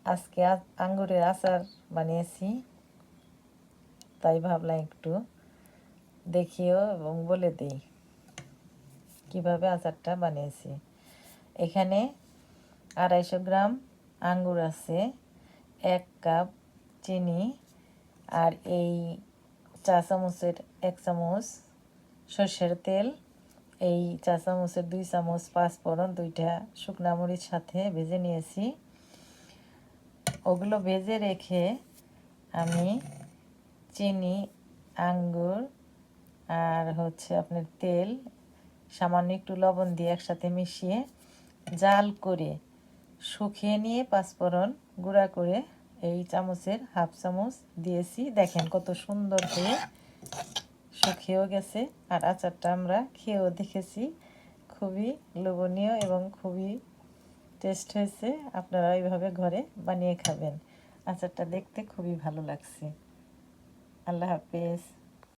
আজকে আঙ্গুরের আচার বানিয়েছি, তাই ভাবলাম একটু দেখিও এবং বলে দিই কিভাবে আচারটা বানিয়েছি। এখানে 250 গ্রাম আঙ্গুর আছে, 1 কাপ চিনি, আর এই চা চামচের 1 চামচ সর্ষের তেল, এই চা চামচের 2 চামচ পাঁচফোড়ন, 2টা শুকনা মরিচ সাথে ভেজে নিয়েছি। ওগুলো ভেজে রেখে আমি চিনি, আঙ্গুর আর আপনার তেল, সামান্য একটু লবণ দিয়ে একসাথে মিশিয়ে জাল করে শুকিয়ে নিয়ে পাঁচফোড়ন গুঁড়া করে এই চামচের 1/2 চামচ দিয়েছি। দেখেন কত সুন্দর হয়ে শুকিয়েও গেছে। আর আচারটা আমরা খেয়েও দেখেছি, খুবই লোভনীয় এবং খুবই টেস্ট হয়েছে। আপনারা এইভাবে ঘরে বানিয়ে খাবেন। আচারটা দেখতে খুবই ভালো লাগছে। আল্লাহ হাফেজ।